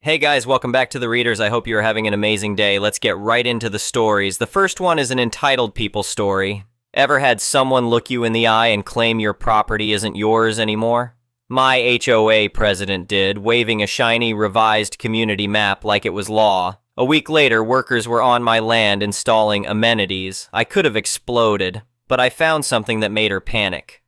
Hey guys, welcome back to The Readers. I hope you're having an amazing day. Let's get right into the stories. The first one is an entitled people story. Ever had someone look you in the eye and claim your property isn't yours anymore? My HOA president did, waving a shiny, revised community map like it was law. A week later, workers were on my land installing amenities. I could have exploded, but I found something that made her panic.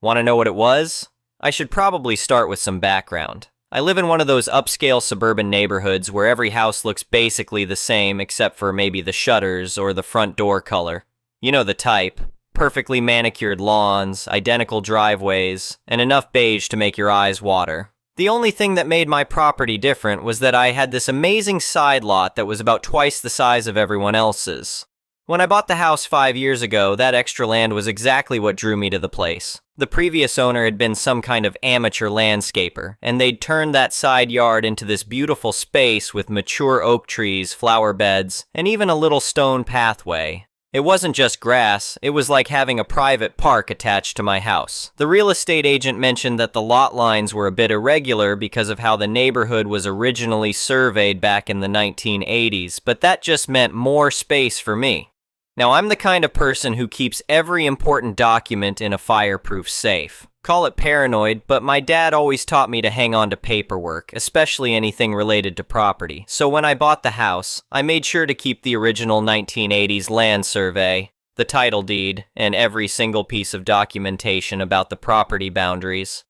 Want to know what it was? I should probably start with some background. I live in one of those upscale suburban neighborhoods where every house looks basically the same except for maybe the shutters or the front door color. You know the type. Perfectly manicured lawns, identical driveways, and enough beige to make your eyes water. The only thing that made my property different was that I had this amazing side lot that was about twice the size of everyone else's. When I bought the house 5 years ago, that extra land was exactly what drew me to the place. The previous owner had been some kind of amateur landscaper, and they'd turned that side yard into this beautiful space with mature oak trees, flower beds, and even a little stone pathway. It wasn't just grass, it was like having a private park attached to my house. The real estate agent mentioned that the lot lines were a bit irregular because of how the neighborhood was originally surveyed back in the 1980s, but that just meant more space for me. Now, I'm the kind of person who keeps every important document in a fireproof safe. Call it paranoid, but my dad always taught me to hang on to paperwork, especially anything related to property. So when I bought the house, I made sure to keep the original 1980s land survey, the title deed, and every single piece of documentation about the property boundaries.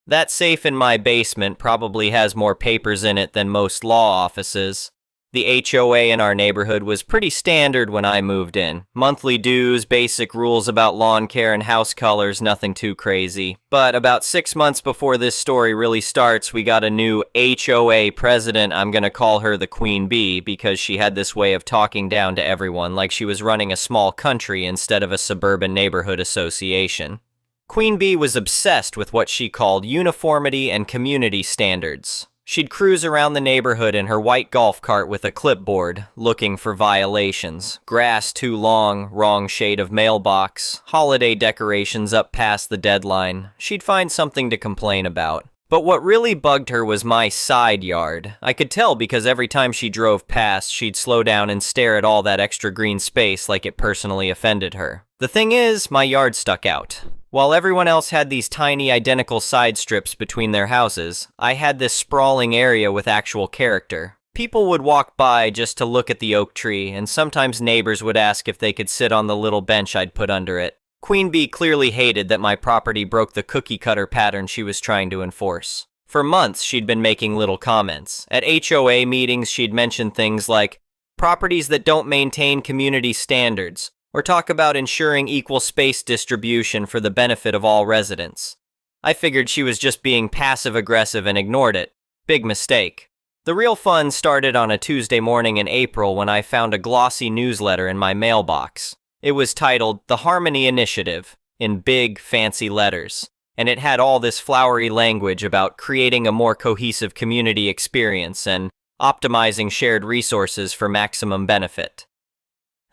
That safe in my basement probably has more papers in it than most law offices. The HOA in our neighborhood was pretty standard when I moved in. Monthly dues, basic rules about lawn care and house colors, nothing too crazy. But about 6 months before this story really starts, we got a new HOA president. I'm gonna call her the Queen Bee because she had this way of talking down to everyone like she was running a small country instead of a suburban neighborhood association. Queen Bee was obsessed with what she called uniformity and community standards. She'd cruise around the neighborhood in her white golf cart with a clipboard, looking for violations. Grass too long, wrong shade of mailbox, holiday decorations up past the deadline. She'd find something to complain about. But what really bugged her was my side yard. I could tell because every time she drove past, she'd slow down and stare at all that extra green space like it personally offended her. The thing is, my yard stuck out. While everyone else had these tiny identical side strips between their houses, I had this sprawling area with actual character. People would walk by just to look at the oak tree, and sometimes neighbors would ask if they could sit on the little bench I'd put under it. Queen Bee clearly hated that my property broke the cookie-cutter pattern she was trying to enforce. For months, she'd been making little comments. At HOA meetings, she'd mention things like, properties that don't maintain community standards, or talk about ensuring equal space distribution for the benefit of all residents. I figured she was just being passive-aggressive and ignored it. Big mistake. The real fun started on a Tuesday morning in April when I found a glossy newsletter in my mailbox. It was titled The Harmony Initiative, in big, fancy letters, and it had all this flowery language about creating a more cohesive community experience and optimizing shared resources for maximum benefit.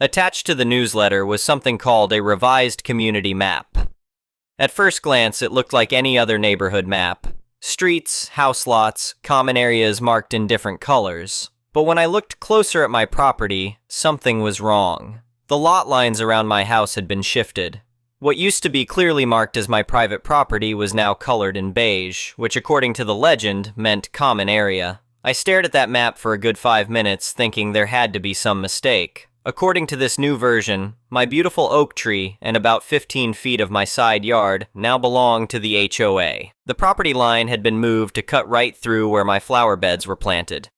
Attached to the newsletter was something called a revised community map. At first glance, it looked like any other neighborhood map. Streets, house lots, common areas marked in different colors. But when I looked closer at my property, something was wrong. The lot lines around my house had been shifted. What used to be clearly marked as my private property was now colored in beige, which according to the legend meant common area. I stared at that map for a good 5 minutes, thinking there had to be some mistake. According to this new version, my beautiful oak tree and about 15 feet of my side yard now belong to the HOA. The property line had been moved to cut right through where my flower beds were planted.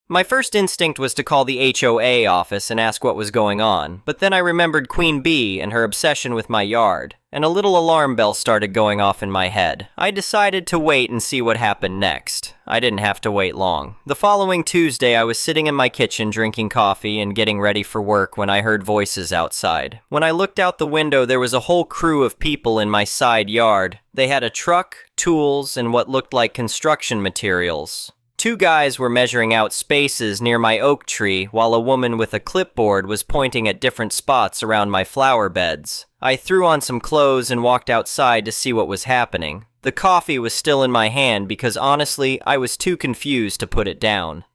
My first instinct was to call the HOA office and ask what was going on, but then I remembered Queen Bee and her obsession with my yard, and a little alarm bell started going off in my head. I decided to wait and see what happened next. I didn't have to wait long. The following Tuesday, I was sitting in my kitchen drinking coffee and getting ready for work when I heard voices outside. When I looked out the window, there was a whole crew of people in my side yard. They had a truck, tools, and what looked like construction materials. Two guys were measuring out spaces near my oak tree while a woman with a clipboard was pointing at different spots around my flower beds. I threw on some clothes and walked outside to see what was happening. The coffee was still in my hand because honestly, I was too confused to put it down.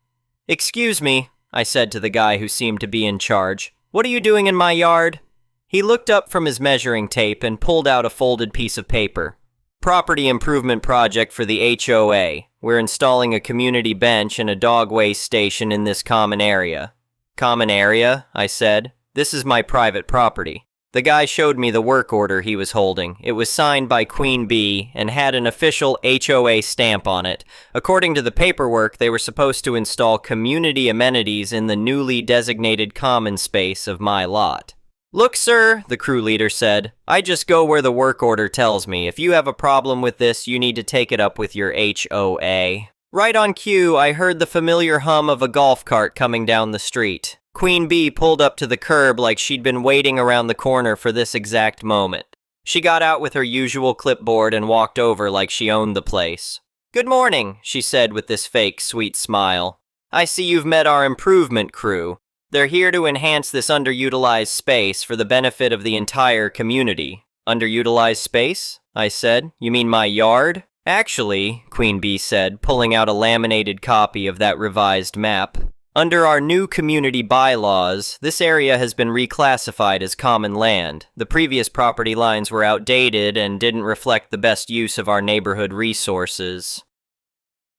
"Excuse me," I said to the guy who seemed to be in charge. "What are you doing in my yard?" He looked up from his measuring tape and pulled out a folded piece of paper. "Property improvement project for the HOA. We're installing a community bench and a dog waste station in this common area." "Common area?" I said. "This is my private property." The guy showed me the work order he was holding. It was signed by Queen Bee and had an official HOA stamp on it. According to the paperwork, they were supposed to install community amenities in the newly designated common space of my lot. "Look, sir," the crew leader said, "I just go where the work order tells me. If you have a problem with this, you need to take it up with your HOA. Right on cue, I heard the familiar hum of a golf cart coming down the street. Queen Bee pulled up to the curb like she'd been waiting around the corner for this exact moment. She got out with her usual clipboard and walked over like she owned the place. "Good morning," she said with this fake sweet smile. "I see you've met our improvement crew. They're here to enhance this underutilized space for the benefit of the entire community." "Underutilized space?" I said. "You mean my yard?" "Actually," Queen Bee said, pulling out a laminated copy of that revised map, "under our new community bylaws, this area has been reclassified as common land. The previous property lines were outdated and didn't reflect the best use of our neighborhood resources."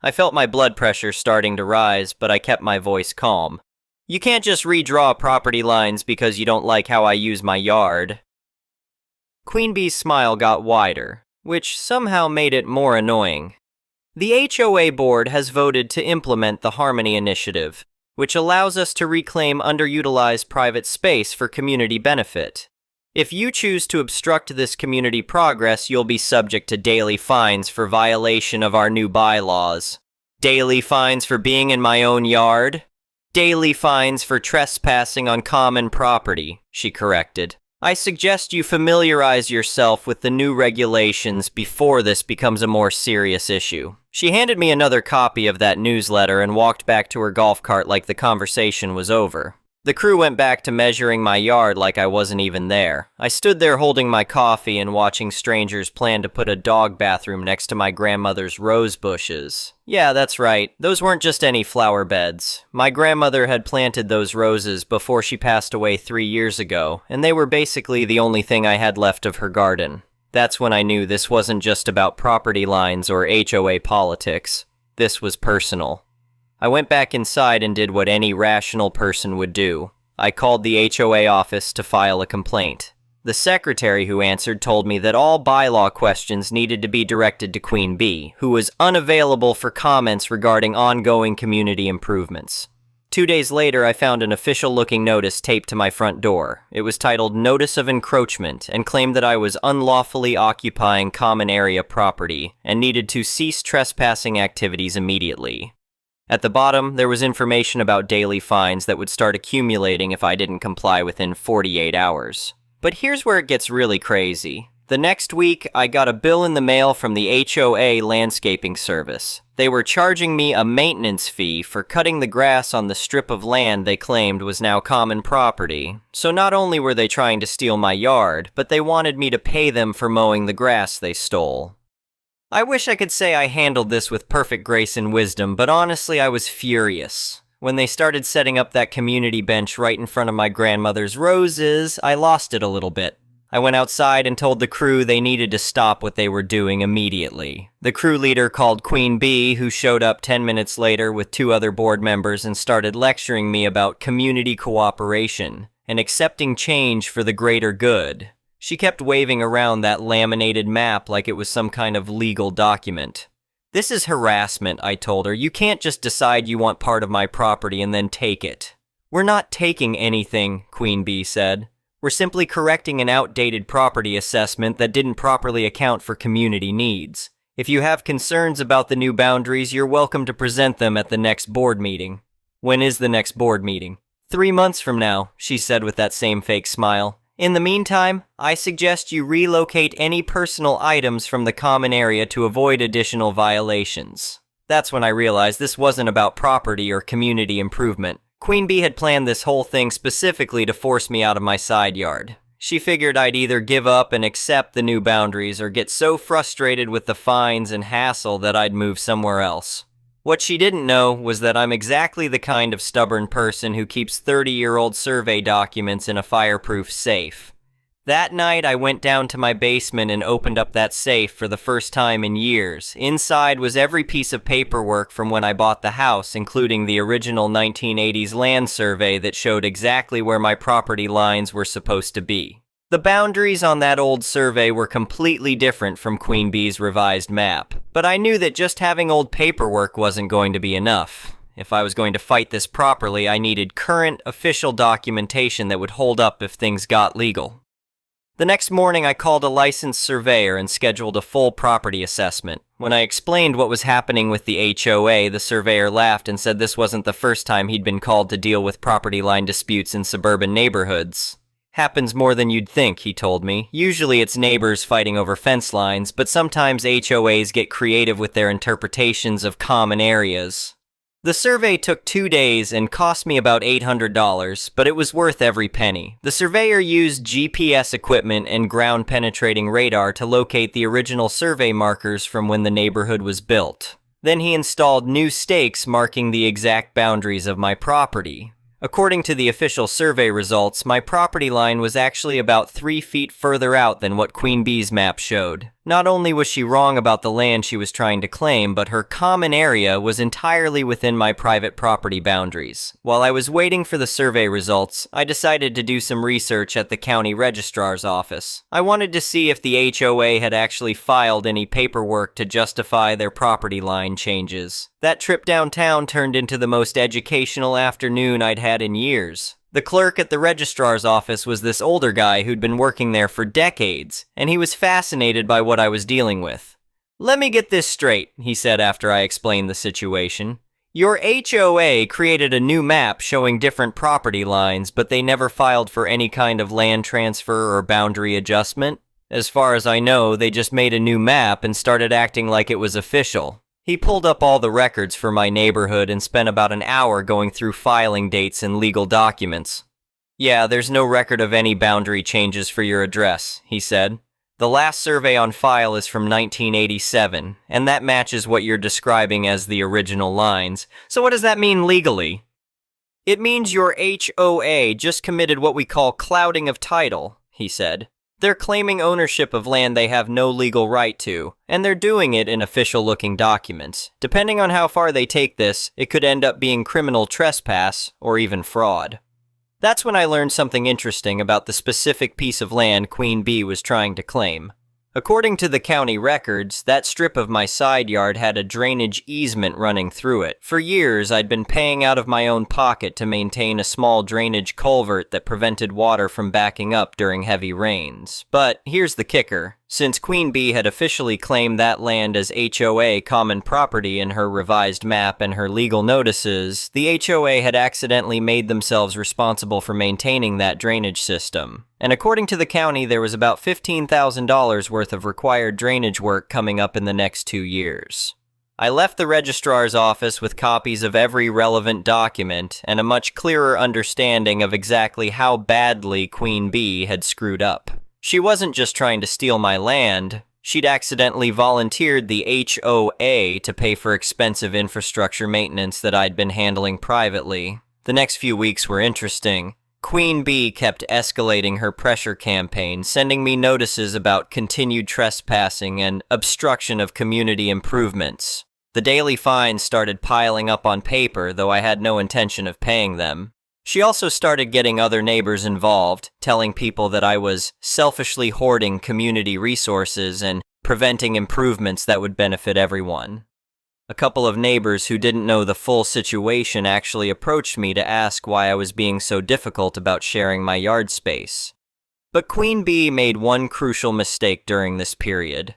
I felt my blood pressure starting to rise, but I kept my voice calm. "You can't just redraw property lines because you don't like how I use my yard." Queen Bee's smile got wider, which somehow made it more annoying. "The HOA board has voted to implement the Harmony Initiative, which allows us to reclaim underutilized private space for community benefit. If you choose to obstruct this community progress, you'll be subject to daily fines for violation of our new bylaws." "Daily fines for being in my own yard?" "Daily fines for trespassing on common property," she corrected. "I suggest you familiarize yourself with the new regulations before this becomes a more serious issue." She handed me another copy of that newsletter and walked back to her golf cart like the conversation was over. The crew went back to measuring my yard like I wasn't even there. I stood there holding my coffee and watching strangers plan to put a dog bathroom next to my grandmother's rose bushes. Yeah, that's right. Those weren't just any flower beds. My grandmother had planted those roses before she passed away 3 years ago, and they were basically the only thing I had left of her garden. That's when I knew this wasn't just about property lines or HOA politics. This was personal. I went back inside and did what any rational person would do. I called the HOA office to file a complaint. The secretary who answered told me that all bylaw questions needed to be directed to Queen Bee, who was unavailable for comments regarding ongoing community improvements. 2 days later, I found an official-looking notice taped to my front door. It was titled Notice of Encroachment and claimed that I was unlawfully occupying common area property and needed to cease trespassing activities immediately. At the bottom, there was information about daily fines that would start accumulating if I didn't comply within 48 hours. But here's where it gets really crazy. The next week, I got a bill in the mail from the HOA landscaping service. They were charging me a maintenance fee for cutting the grass on the strip of land they claimed was now common property. So not only were they trying to steal my yard, but they wanted me to pay them for mowing the grass they stole. I wish I could say I handled this with perfect grace and wisdom, but honestly I was furious. When they started setting up that community bench right in front of my grandmother's roses, I lost it a little bit. I went outside and told the crew they needed to stop what they were doing immediately. The crew leader called Queen Bee, who showed up 10 minutes later with 2 other board members and started lecturing me about community cooperation and accepting change for the greater good. She kept waving around that laminated map like it was some kind of legal document. "This is harassment," I told her. "You can't just decide you want part of my property and then take it." "We're not taking anything," Queen Bee said. "We're simply correcting an outdated property assessment that didn't properly account for community needs. If you have concerns about the new boundaries, you're welcome to present them at the next board meeting." "When is the next board meeting?" 3 months from now," she said with that same fake smile. "In the meantime, I suggest you relocate any personal items from the common area to avoid additional violations." That's when I realized this wasn't about property or community improvement. Queen Bee had planned this whole thing specifically to force me out of my side yard. She figured I'd either give up and accept the new boundaries or get so frustrated with the fines and hassle that I'd move somewhere else. What she didn't know was that I'm exactly the kind of stubborn person who keeps 30-year-old survey documents in a fireproof safe. That night, I went down to my basement and opened up that safe for the first time in years. Inside was every piece of paperwork from when I bought the house, including the original 1980s land survey that showed exactly where my property lines were supposed to be. The boundaries on that old survey were completely different from Queen Bee's revised map, but I knew that just having old paperwork wasn't going to be enough. If I was going to fight this properly, I needed current, official documentation that would hold up if things got legal. The next morning, I called a licensed surveyor and scheduled a full property assessment. When I explained what was happening with the HOA, the surveyor laughed and said this wasn't the first time he'd been called to deal with property line disputes in suburban neighborhoods. Happens more than you'd think, he told me. Usually it's neighbors fighting over fence lines, but sometimes HOAs get creative with their interpretations of common areas. The survey took 2 days and cost me about $800, but it was worth every penny. The surveyor used GPS equipment and ground-penetrating radar to locate the original survey markers from when the neighborhood was built. Then he installed new stakes marking the exact boundaries of my property. According to the official survey results, my property line was actually about 3 feet further out than what Queen Bee's map showed. Not only was she wrong about the land she was trying to claim, but her common area was entirely within my private property boundaries. While I was waiting for the survey results, I decided to do some research at the county registrar's office. I wanted to see if the HOA had actually filed any paperwork to justify their property line changes. That trip downtown turned into the most educational afternoon I'd had in years. The clerk at the registrar's office was this older guy who'd been working there for decades, and he was fascinated by what I was dealing with. "Let me get this straight," he said after I explained the situation. "Your HOA created a new map showing different property lines, but they never filed for any kind of land transfer or boundary adjustment? As far as I know, they just made a new map and started acting like it was official." He pulled up all the records for my neighborhood and spent about an hour going through filing dates and legal documents. "Yeah, there's no record of any boundary changes for your address," he said. "The last survey on file is from 1987, and that matches what you're describing as the original lines. So what does that mean legally?" "It means your HOA just committed what we call clouding of title," he said. "They're claiming ownership of land they have no legal right to, and they're doing it in official-looking documents. Depending on how far they take this, it could end up being criminal trespass or even fraud." That's when I learned something interesting about the specific piece of land Queen Bee was trying to claim. According to the county records, that strip of my side yard had a drainage easement running through it. For years, I'd been paying out of my own pocket to maintain a small drainage culvert that prevented water from backing up during heavy rains. But here's the kicker. Since Queen Bee had officially claimed that land as HOA common property in her revised map and her legal notices, the HOA had accidentally made themselves responsible for maintaining that drainage system. And according to the county, there was about $15,000 worth of required drainage work coming up in the next 2 years. I left the registrar's office with copies of every relevant document and a much clearer understanding of exactly how badly Queen Bee had screwed up. She wasn't just trying to steal my land, she'd accidentally volunteered the HOA to pay for expensive infrastructure maintenance that I'd been handling privately. The next few weeks were interesting. Queen Bee kept escalating her pressure campaign, sending me notices about continued trespassing and obstruction of community improvements. The daily fines started piling up on paper, though I had no intention of paying them. She also started getting other neighbors involved, telling people that I was selfishly hoarding community resources and preventing improvements that would benefit everyone. A couple of neighbors who didn't know the full situation actually approached me to ask why I was being so difficult about sharing my yard space. But Queen Bee made one crucial mistake during this period.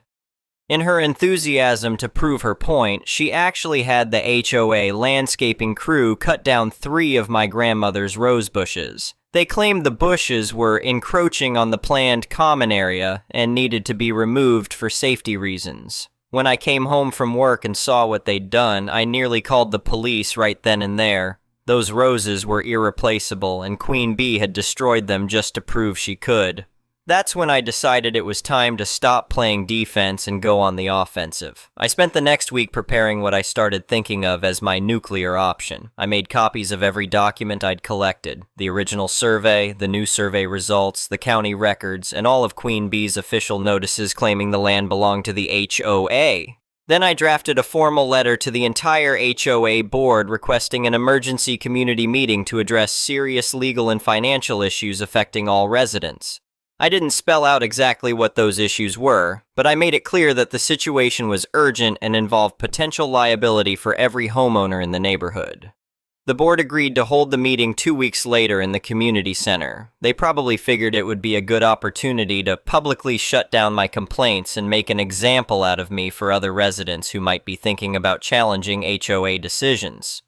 In her enthusiasm to prove her point, she actually had the HOA landscaping crew cut down 3 of my grandmother's rose bushes. They claimed the bushes were encroaching on the planned common area and needed to be removed for safety reasons. When I came home from work and saw what they'd done, I nearly called the police right then and there. Those roses were irreplaceable, and Queen Bee had destroyed them just to prove she could. That's when I decided it was time to stop playing defense and go on the offensive. I spent the next week preparing what I started thinking of as my nuclear option. I made copies of every document I'd collected: the original survey, the new survey results, the county records, and all of Queen Bee's official notices claiming the land belonged to the HOA. Then I drafted a formal letter to the entire HOA board requesting an emergency community meeting to address serious legal and financial issues affecting all residents. I didn't spell out exactly what those issues were, but I made it clear that the situation was urgent and involved potential liability for every homeowner in the neighborhood. The board agreed to hold the meeting 2 weeks later in the community center. They probably figured it would be a good opportunity to publicly shut down my complaints and make an example out of me for other residents who might be thinking about challenging HOA decisions.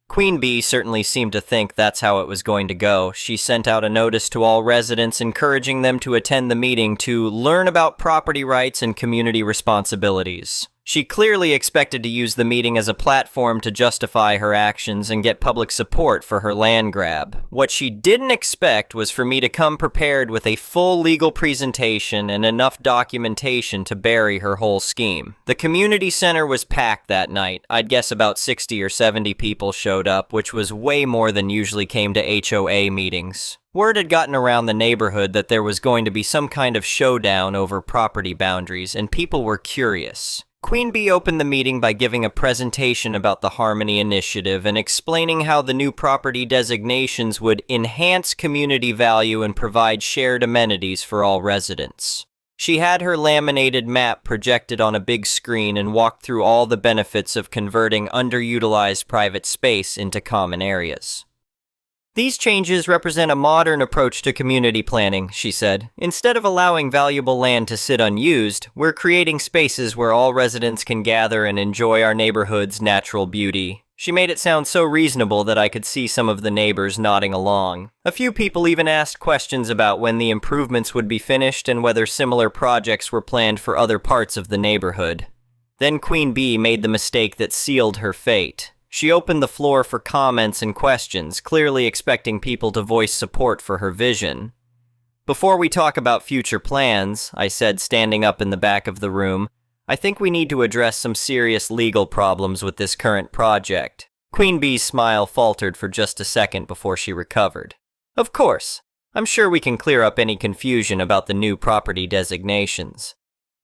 Queen Bee certainly seemed to think that's how it was going to go. She sent out a notice to all residents encouraging them to attend the meeting to learn about property rights and community responsibilities. She clearly expected to use the meeting as a platform to justify her actions and get public support for her land grab. What she didn't expect was for me to come prepared with a full legal presentation and enough documentation to bury her whole scheme. The community center was packed that night. I'd guess about 60 or 70 people showed up, which was way more than usually came to HOA meetings. Word had gotten around the neighborhood that there was going to be some kind of showdown over property boundaries, and people were curious. Queen Bee opened the meeting by giving a presentation about the Harmony Initiative and explaining how the new property designations would enhance community value and provide shared amenities for all residents. She had her laminated map projected on a big screen and walked through all the benefits of converting underutilized private space into common areas. These changes represent a modern approach to community planning, she said. Instead of allowing valuable land to sit unused, we're creating spaces where all residents can gather and enjoy our neighborhood's natural beauty. She made it sound so reasonable that I could see some of the neighbors nodding along. A few people even asked questions about when the improvements would be finished and whether similar projects were planned for other parts of the neighborhood. Then Queen Bee made the mistake that sealed her fate. She opened the floor for comments and questions, clearly expecting people to voice support for her vision. "Before we talk about future plans," I said, standing up in the back of the room, "I think we need to address some serious legal problems with this current project." Queen Bee's smile faltered for just a second before she recovered. "Of course. I'm sure we can clear up any confusion about the new property designations."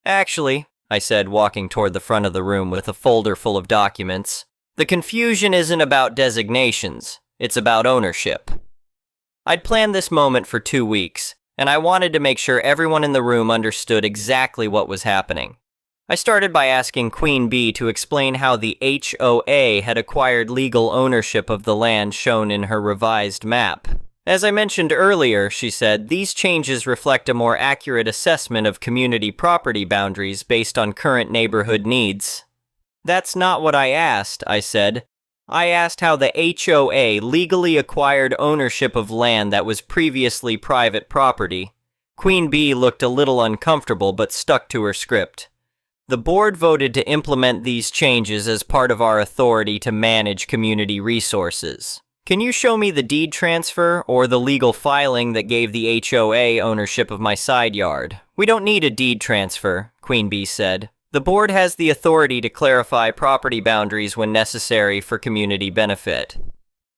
"Actually," I said, walking toward the front of the room with a folder full of documents, "the confusion isn't about designations, it's about ownership." I'd planned this moment for 2 weeks, and I wanted to make sure everyone in the room understood exactly what was happening. I started by asking Queen Bee to explain how the HOA had acquired legal ownership of the land shown in her revised map. "As I mentioned earlier," she said, "these changes reflect a more accurate assessment of community property boundaries based on current neighborhood needs." "That's not what I asked," I said. "I asked how the HOA legally acquired ownership of land that was previously private property." Queen Bee looked a little uncomfortable but stuck to her script. "The board voted to implement these changes as part of our authority to manage community resources. Can you show me the deed transfer or the legal filing that gave the HOA ownership of my side yard?" "We don't need a deed transfer," Queen Bee said. "The board has the authority to clarify property boundaries when necessary for community benefit."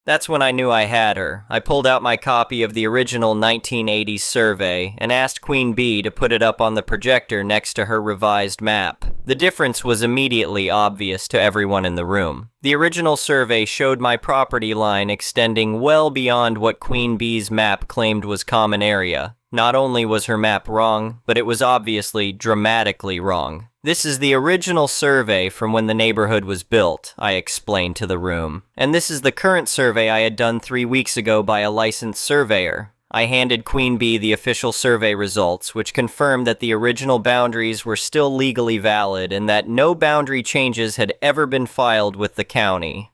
That's when I knew I had her. I pulled out my copy of the original 1980s survey and asked Queen Bee to put it up on the projector next to her revised map. The difference was immediately obvious to everyone in the room. The original survey showed my property line extending well beyond what Queen Bee's map claimed was common area. Not only was her map wrong, but it was obviously dramatically wrong. "This is the original survey from when the neighborhood was built," I explained to the room. "And this is the current survey I had done 3 weeks ago by a licensed surveyor." I handed Queen Bee the official survey results, which confirmed that the original boundaries were still legally valid and that no boundary changes had ever been filed with the county.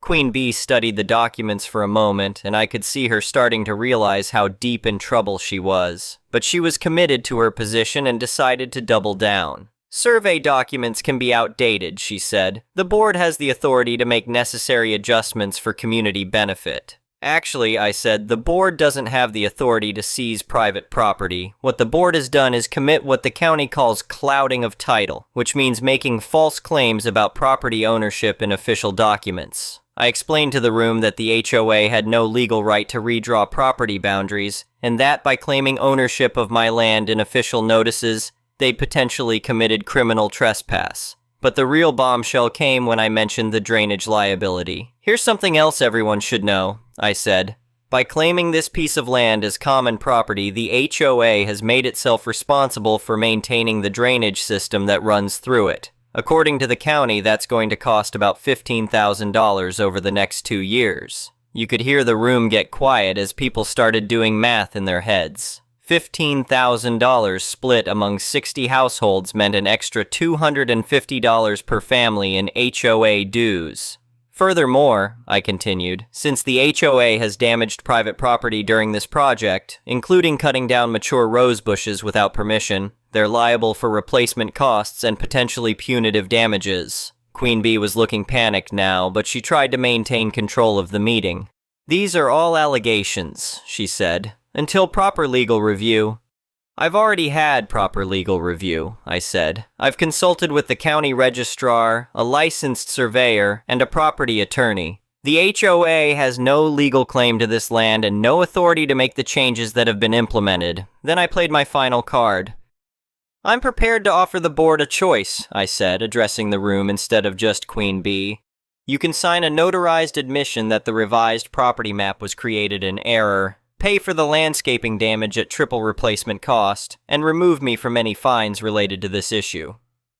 Queen Bee studied the documents for a moment, and I could see her starting to realize how deep in trouble she was. But she was committed to her position and decided to double down. Survey documents can be outdated, she said. The board has the authority to make necessary adjustments for community benefit. Actually, I said, the board doesn't have the authority to seize private property. What the board has done is commit what the county calls clouding of title, which means making false claims about property ownership in official documents. I explained to the room that the HOA had no legal right to redraw property boundaries, and that by claiming ownership of my land in official notices, they potentially committed criminal trespass. But the real bombshell came when I mentioned the drainage liability. Here's something else everyone should know, I said. By claiming this piece of land as common property, the HOA has made itself responsible for maintaining the drainage system that runs through it. According to the county, that's going to cost about $15,000 over the next 2 years. You could hear the room get quiet as people started doing math in their heads. $15,000 split among 60 households meant an extra $250 per family in HOA dues. Furthermore, I continued, since the HOA has damaged private property during this project, including cutting down mature rose bushes without permission, they're liable for replacement costs and potentially punitive damages. Queen Bee was looking panicked now, but she tried to maintain control of the meeting. These are all allegations, she said. Until proper legal review. I've already had proper legal review, I said. I've consulted with the county registrar, a licensed surveyor, and a property attorney. The HOA has no legal claim to this land and no authority to make the changes that have been implemented. Then I played my final card. I'm prepared to offer the board a choice, I said, addressing the room instead of just Queen Bee. You can sign a notarized admission that the revised property map was created in error, pay for the landscaping damage at triple replacement cost, and remove me from any fines related to this issue.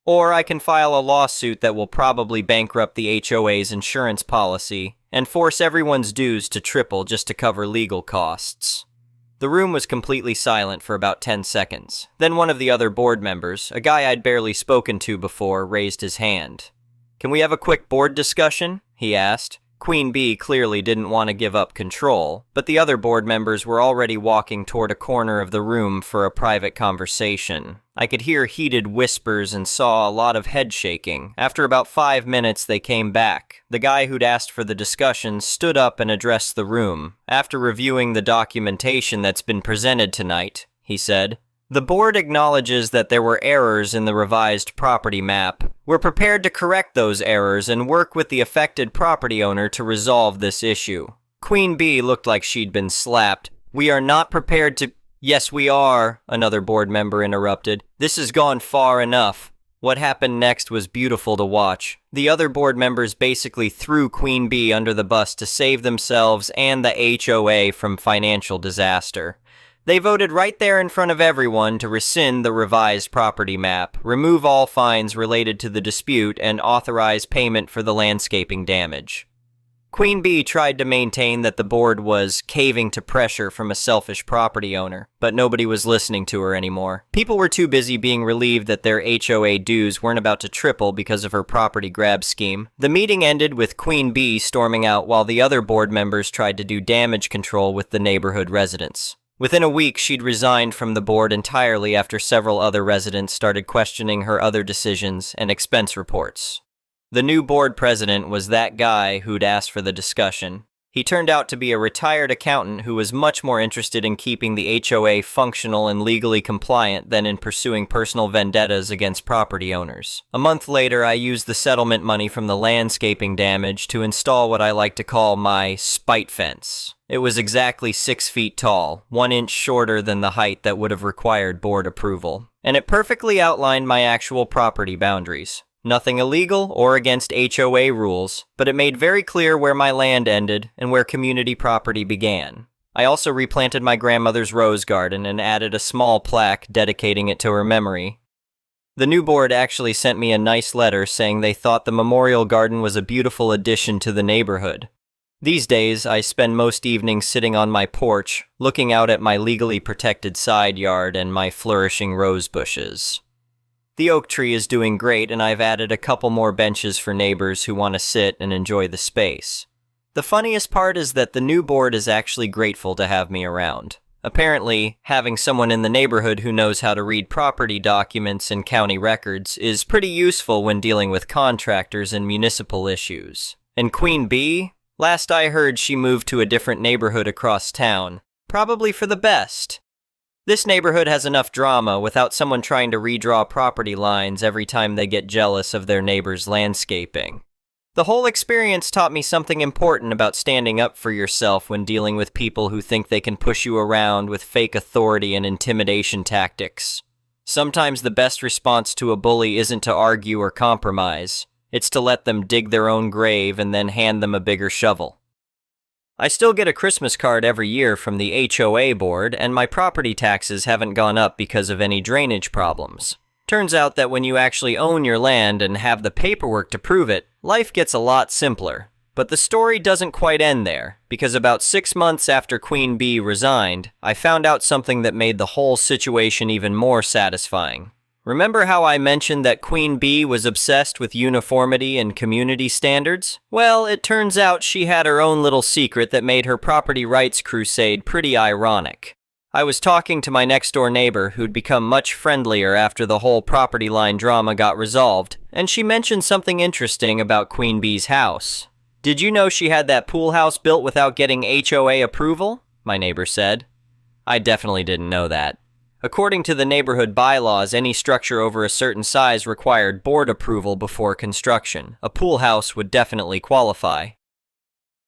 Or I can file a lawsuit that will probably bankrupt the HOA's insurance policy and force everyone's dues to triple just to cover legal costs. The room was completely silent for about 10 seconds. Then one of the other board members, a guy I'd barely spoken to before, raised his hand. Can we have a quick board discussion? He asked. Queen Bee clearly didn't want to give up control, but the other board members were already walking toward a corner of the room for a private conversation. I could hear heated whispers and saw a lot of head shaking. After about 5 minutes, they came back. The guy who'd asked for the discussion stood up and addressed the room. After reviewing the documentation that's been presented tonight, he said, the board acknowledges that there were errors in the revised property map. We're prepared to correct those errors and work with the affected property owner to resolve this issue. Queen Bee looked like she'd been slapped. We are not prepared to... Yes, we are, another board member interrupted. This has gone far enough. What happened next was beautiful to watch. The other board members basically threw Queen Bee under the bus to save themselves and the HOA from financial disaster. They voted right there in front of everyone to rescind the revised property map, remove all fines related to the dispute, and authorize payment for the landscaping damage. Queen Bee tried to maintain that the board was caving to pressure from a selfish property owner, but nobody was listening to her anymore. People were too busy being relieved that their HOA dues weren't about to triple because of her property grab scheme. The meeting ended with Queen Bee storming out while the other board members tried to do damage control with the neighborhood residents. Within a week, she'd resigned from the board entirely after several other residents started questioning her other decisions and expense reports. The new board president was that guy who'd asked for the discussion. He turned out to be a retired accountant who was much more interested in keeping the HOA functional and legally compliant than in pursuing personal vendettas against property owners. A month later, I used the settlement money from the landscaping damage to install what I like to call my spite fence. It was exactly 6 feet tall, 1 inch shorter than the height that would have required board approval, and it perfectly outlined my actual property boundaries. Nothing illegal or against HOA rules, but it made very clear where my land ended and where community property began. I also replanted my grandmother's rose garden and added a small plaque dedicating it to her memory. The new board actually sent me a nice letter saying they thought the memorial garden was a beautiful addition to the neighborhood. These days, I spend most evenings sitting on my porch, looking out at my legally protected side yard and my flourishing rose bushes. The oak tree is doing great, and I've added a couple more benches for neighbors who want to sit and enjoy the space. The funniest part is that the new board is actually grateful to have me around. Apparently, having someone in the neighborhood who knows how to read property documents and county records is pretty useful when dealing with contractors and municipal issues. And Queen Bee? Last I heard, she moved to a different neighborhood across town. Probably for the best. This neighborhood has enough drama without someone trying to redraw property lines every time they get jealous of their neighbor's landscaping. The whole experience taught me something important about standing up for yourself when dealing with people who think they can push you around with fake authority and intimidation tactics. Sometimes the best response to a bully isn't to argue or compromise. It's to let them dig their own grave and then hand them a bigger shovel. I still get a Christmas card every year from the HOA board, and my property taxes haven't gone up because of any drainage problems. Turns out that when you actually own your land and have the paperwork to prove it, life gets a lot simpler. But the story doesn't quite end there, because about 6 months after Queen Bee resigned, I found out something that made the whole situation even more satisfying. Remember how I mentioned that Queen Bee was obsessed with uniformity and community standards? Well, it turns out she had her own little secret that made her property rights crusade pretty ironic. I was talking to my next-door neighbor who'd become much friendlier after the whole property line drama got resolved, and she mentioned something interesting about Queen Bee's house. "Did you know she had that pool house built without getting HOA approval?" my neighbor said. I definitely didn't know that. According to the neighborhood bylaws, any structure over a certain size required board approval before construction. A pool house would definitely qualify.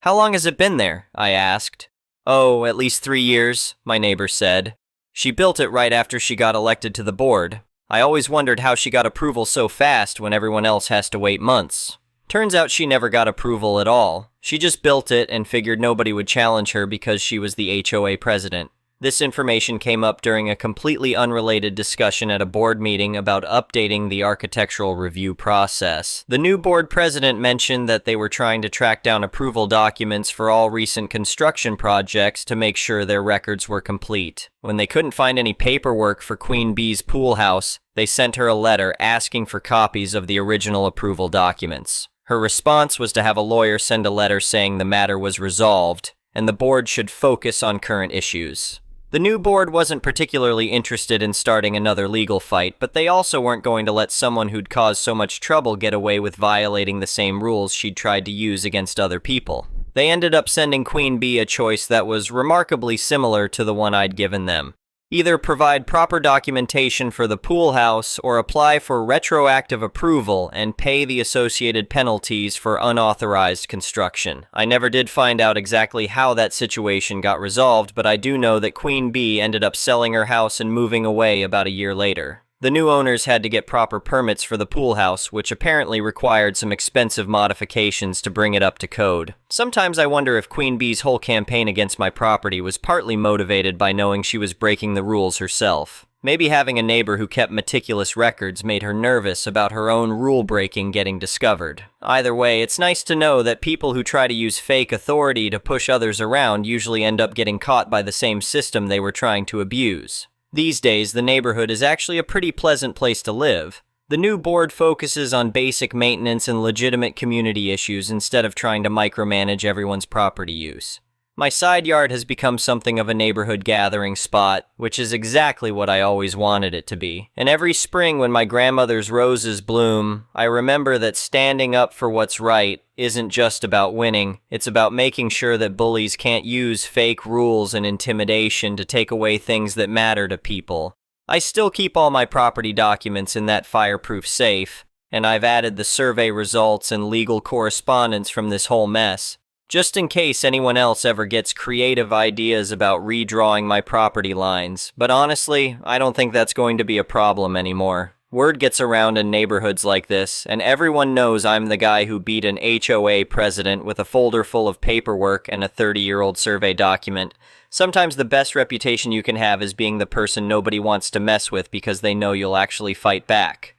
"How long has it been there?" I asked. "Oh, at least 3 years, my neighbor said. She built it right after she got elected to the board. I always wondered how she got approval so fast when everyone else has to wait months. Turns out she never got approval at all. She just built it and figured nobody would challenge her because she was the HOA president. This information came up during a completely unrelated discussion at a board meeting about updating the architectural review process. The new board president mentioned that they were trying to track down approval documents for all recent construction projects to make sure their records were complete. When they couldn't find any paperwork for Queen Bee's pool house, they sent her a letter asking for copies of the original approval documents. Her response was to have a lawyer send a letter saying the matter was resolved, and the board should focus on current issues. The new board wasn't particularly interested in starting another legal fight, but they also weren't going to let someone who'd caused so much trouble get away with violating the same rules she'd tried to use against other people. They ended up sending Queen Bee a choice that was remarkably similar to the one I'd given them. Either provide proper documentation for the pool house or apply for retroactive approval and pay the associated penalties for unauthorized construction. I never did find out exactly how that situation got resolved, but I do know that Queen Bee ended up selling her house and moving away about a year later. The new owners had to get proper permits for the pool house, which apparently required some expensive modifications to bring it up to code. Sometimes I wonder if Queen Bee's whole campaign against my property was partly motivated by knowing she was breaking the rules herself. Maybe having a neighbor who kept meticulous records made her nervous about her own rule-breaking getting discovered. Either way, it's nice to know that people who try to use fake authority to push others around usually end up getting caught by the same system they were trying to abuse. These days, the neighborhood is actually a pretty pleasant place to live. The new board focuses on basic maintenance and legitimate community issues instead of trying to micromanage everyone's property use. My side yard has become something of a neighborhood gathering spot, which is exactly what I always wanted it to be. And every spring when my grandmother's roses bloom, I remember that standing up for what's right isn't just about winning. It's about making sure that bullies can't use fake rules and intimidation to take away things that matter to people. I still keep all my property documents in that fireproof safe, and I've added the survey results and legal correspondence from this whole mess, just in case anyone else ever gets creative ideas about redrawing my property lines. But honestly, I don't think that's going to be a problem anymore. Word gets around in neighborhoods like this, and everyone knows I'm the guy who beat an HOA president with a folder full of paperwork and a 30-year-old survey document. Sometimes the best reputation you can have is being the person nobody wants to mess with because they know you'll actually fight back.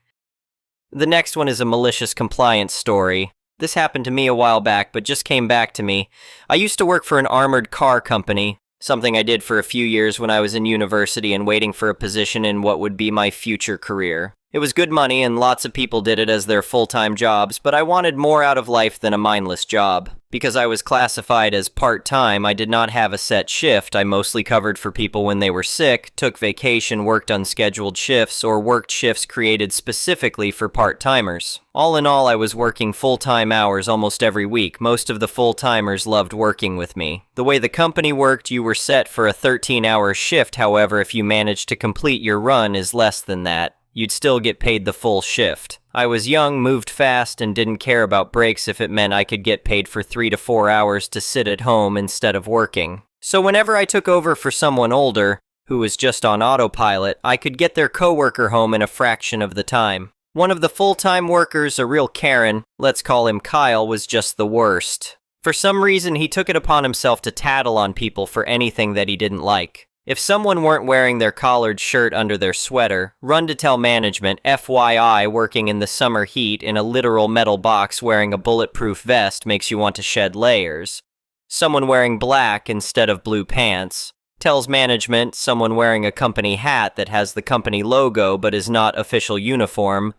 The next one is a malicious compliance story. This happened to me a while back, but just came back to me. I used to work for an armored car company, something I did for a few years when I was in university and waiting for a position in what would be my future career. It was good money and lots of people did it as their full-time jobs, but I wanted more out of life than a mindless job. Because I was classified as part-time, I did not have a set shift. I mostly covered for people when they were sick, took vacation, worked unscheduled shifts, or worked shifts created specifically for part-timers. All in all, I was working full-time hours almost every week. Most of the full-timers loved working with me. The way the company worked, you were set for a 13-hour shift. However, if you managed to complete your run is less than that, you'd still get paid the full shift. I was young, moved fast, and didn't care about breaks if it meant I could get paid for 3 to 4 hours to sit at home instead of working. So whenever I took over for someone older, who was just on autopilot, I could get their coworker home in a fraction of the time. One of the full-time workers, a real Karen, let's call him Kyle, was just the worst. For some reason, he took it upon himself to tattle on people for anything that he didn't like. If someone weren't wearing their collared shirt under their sweater, run to tell management, FYI, working in the summer heat in a literal metal box wearing a bulletproof vest makes you want to shed layers. Someone wearing black instead of blue pants. Tells management, someone wearing a company hat that has the company logo but is not official uniform.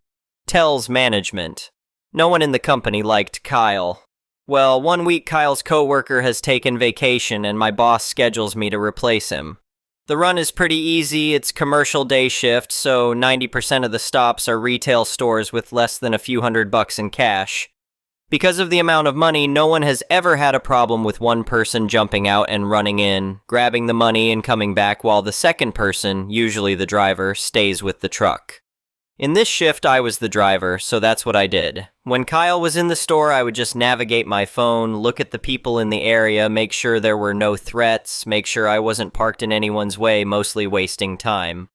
Tells management. No one in the company liked Kyle. Well, 1 week Kyle's coworker has taken vacation and my boss schedules me to replace him. The run is pretty easy, it's commercial day shift, so 90% of the stops are retail stores with less than a few $100 in cash. Because of the amount of money, no one has ever had a problem with one person jumping out and running in, grabbing the money and coming back while the second person, usually the driver, stays with the truck. In this shift, I was the driver, so that's what I did. When Kyle was in the store, I would just navigate my phone, look at the people in the area, make sure there were no threats, make sure I wasn't parked in anyone's way, mostly wasting time.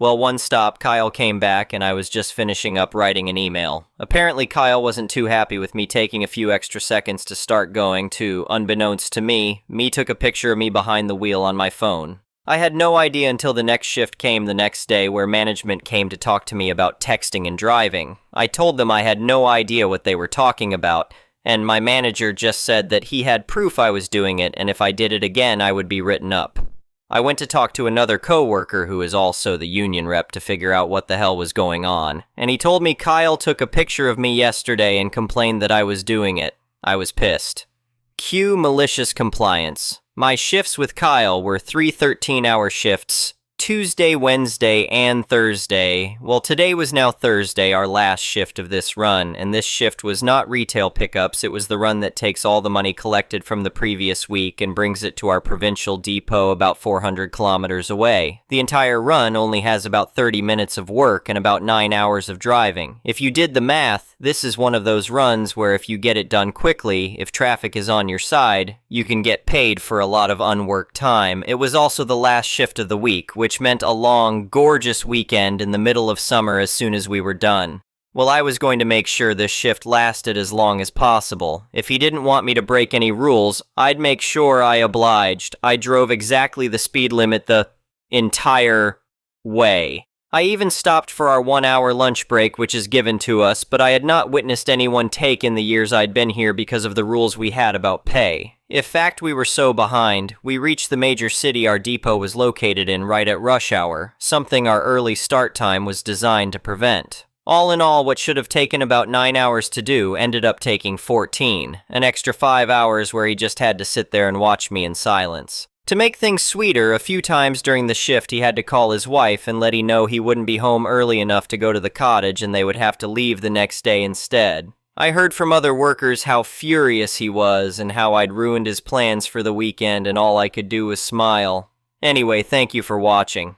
Well, one stop, Kyle came back, and I was just finishing up writing an email. Apparently, Kyle wasn't too happy with me taking a few extra seconds to start going, too. Unbeknownst to me took a picture of me behind the wheel on my phone. I had no idea until the next shift came the next day where management came to talk to me about texting and driving. I told them I had no idea what they were talking about, and my manager just said that he had proof I was doing it, and if I did it again, I would be written up. I went to talk to another coworker who is also the union rep to figure out what the hell was going on, and he told me Kyle took a picture of me yesterday and complained that I was doing it. I was pissed. Cue malicious compliance. My shifts with Kyle were 3 13-hour shifts, Tuesday, Wednesday, and Thursday. Well, today was now Thursday, our last shift of this run, and this shift was not retail pickups, it was the run that takes all the money collected from the previous week and brings it to our provincial depot about 400 kilometers away. The entire run only has about 30 minutes of work and about 9 hours of driving. If you did the math, this is one of those runs where if you get it done quickly, if traffic is on your side, you can get paid for a lot of unworked time. It was also the last shift of the week, which meant a long, gorgeous weekend in the middle of summer as soon as we were done. Well, I was going to make sure this shift lasted as long as possible. If he didn't want me to break any rules, I'd make sure I obliged. I drove exactly the speed limit the entire way. I even stopped for our 1-hour lunch break, which is given to us, but I had not witnessed anyone take in the years I'd been here because of the rules we had about pay. In fact, we were so behind, we reached the major city our depot was located in right at rush hour, something our early start time was designed to prevent. All in all, what should have taken about 9 hours to do ended up taking 14, an extra 5 hours where he just had to sit there and watch me in silence. To make things sweeter, a few times during the shift he had to call his wife and let him know he wouldn't be home early enough to go to the cottage and they would have to leave the next day instead. I heard from other workers how furious he was and how I'd ruined his plans for the weekend and all I could do was smile. Anyway, thank you for watching.